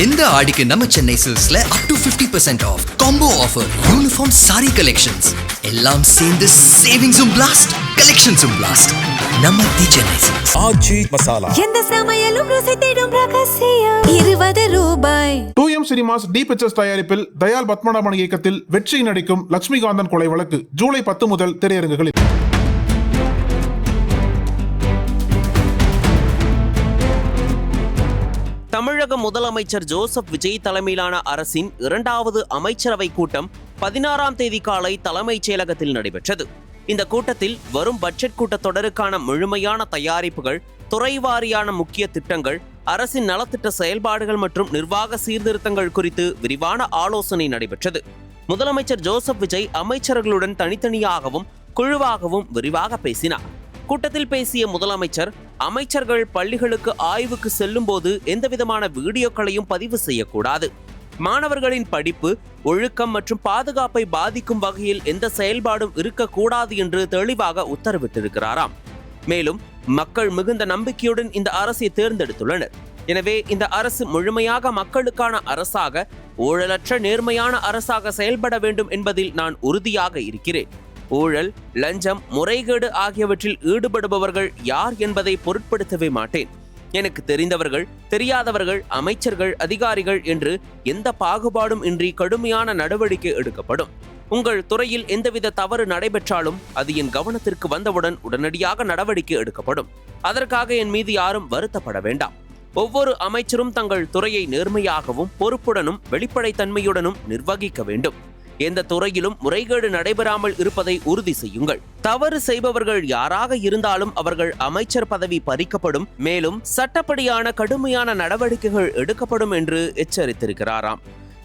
இந்த ஆடிக்கு நம்ம சென்னை சில்க்ஸ்ல up to 50% off combo offer, uniform sari collections எல்லாம் சேர்ந்து சேவிங்ஸும் பிளாஸ்ட், கலெக்ஷன்ஸும் பிளாஸ்ட். நம்ம தி சென்னை சில்க்ஸ். ஆச்சி மசாலா எந்த சமையலும் ருசி தேடும் ரகசியம் 20 ரூபாய். 2M சினிமாஸ் டி பிக்சர்ஸ் தயாரிப்பில் தயால் பத்மநாபன் இயக்கத்தில் வெற்றி நடிக்கும் லட்சுமிகாந்தன் கொலை வழக்கு ஜூலை 10 முதல் திரையரங்குகளில். தமிழக முதலமைச்சர் ஜோசப் விஜய் தலைமையிலான அரசின் 2வது அமைச்சரவை கூட்டம் 16ஆம் தேதி காலை தலைமைச் செயலகத்தில் நடைபெற்றது. இந்த கூட்டத்தில் வரும் பட்ஜெட் கூட்டத்தொடருக்கான முழுமையான தயாரிப்புகள், துறைவாரியான முக்கிய திட்டங்கள், அரசின் நலத்திட்ட செயல்பாடுகள் மற்றும் நிர்வாக சீர்திருத்தங்கள் குறித்து விரிவான ஆலோசனை நடைபெற்றது. முதலமைச்சர் ஜோசப் விஜய் அமைச்சர்களுடன் தனித்தனியாகவும் குழுவாகவும் விரிவாக பேசினார். கூட்டத்தில் பேசிய முதலமைச்சர், அமைச்சர்கள் பள்ளிகளுக்கு ஆய்வுக்கு செல்லும் போது எந்தவிதமான வீடியோக்களையும் பதிவு செய்யக்கூடாது. மாணவர்களின் படிப்பு, ஒழுக்கம் மற்றும் பாதுகாப்பை பாதிக்கும் வகையில் எந்த செயல்பாடும் இருக்கக்கூடாது என்று தெளிவாக உத்தரவிட்டிருக்கிறாராம். மேலும் மக்கள் மிகுந்த நம்பிக்கையுடன் இந்த அரசை தேர்ந்தெடுத்துள்ளனர். எனவே இந்த அரசு முழுமையாக மக்களுக்கான அரசாக, ஊழலற்ற நேர்மையான அரசாக செயல்பட வேண்டும் என்பதில் நான் உறுதியாக இருக்கிறேன். ஊழல், லஞ்சம், முறைகேடு ஆகியவற்றில் ஈடுபடுபவர்கள் யார் என்பதை பொருட்படுத்தவே மாட்டேன். எனக்கு தெரிந்தவர்கள், தெரியாதவர்கள், அமைச்சர்கள், அதிகாரிகள் என்று எந்த பாகுபாடும் இன்றி கடுமையான நடவடிக்கை எடுக்கப்படும். உங்கள் துறையில் எந்தவித தவறு நடைபெற்றாலும் அது என் கவனத்திற்கு வந்தவுடன் உடனடியாக நடவடிக்கை எடுக்கப்படும். அதற்காக என் மீது யாரும் வருத்தப்பட வேண்டாம். ஒவ்வொரு அமைச்சரும் தங்கள் துறையை நேர்மையாகவும் பொறுப்புடனும் வெளிப்படைத்தன்மையுடனும் நிர்வகிக்க வேண்டும். எந்த துறையிலும் முறைகேடு நடைபெறாமல் இருப்பதை உறுதி செய்யுங்கள். தவறு செய்பவர்கள் யாராக இருந்தாலும் அவர்கள் அமைச்சர் பதவி பறிக்கப்படும். மேலும் சட்டப்படியான கடுமையான நடவடிக்கைகள் எடுக்கப்படும் என்று எச்சரித்திருக்கிறாராம்.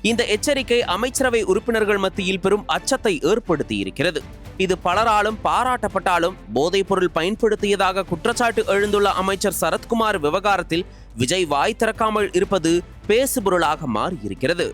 இந்த எச்சரிக்கை அமைச்சரவை உறுப்பினர்கள் மத்தியில் பெரும் அச்சத்தை ஏற்படுத்தி இருக்கிறது. இது பலராலும் பாராட்டப்பட்டாலும் போதைப் பொருள் பயன்படுத்தியதாக குற்றச்சாட்டு எழுந்துள்ள அமைச்சர் சரத்குமார் விவகாரத்தில் விஜய் வாய் திறக்காமல் இருப்பது பேசுபொருளாக மாறியிருக்கிறது.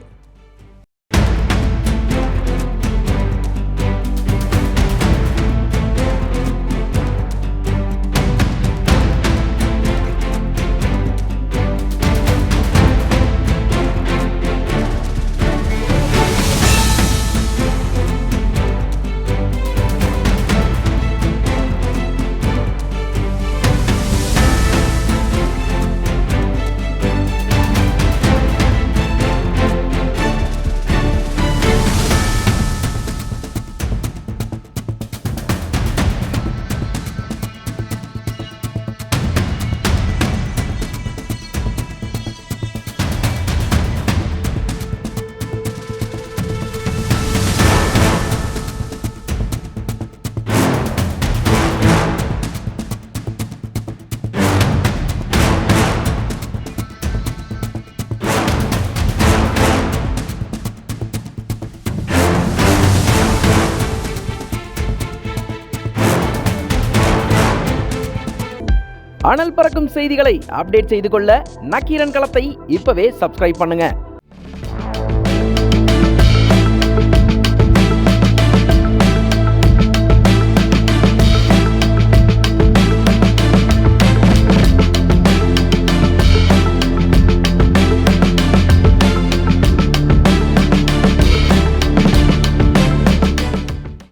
அனல் பறக்கும் செய்திகளை அப்டேட் செய்து கொள்ள நக்கீரன் களத்தை இப்பவே சப்ஸ்கிரைப் பண்ணுங்க.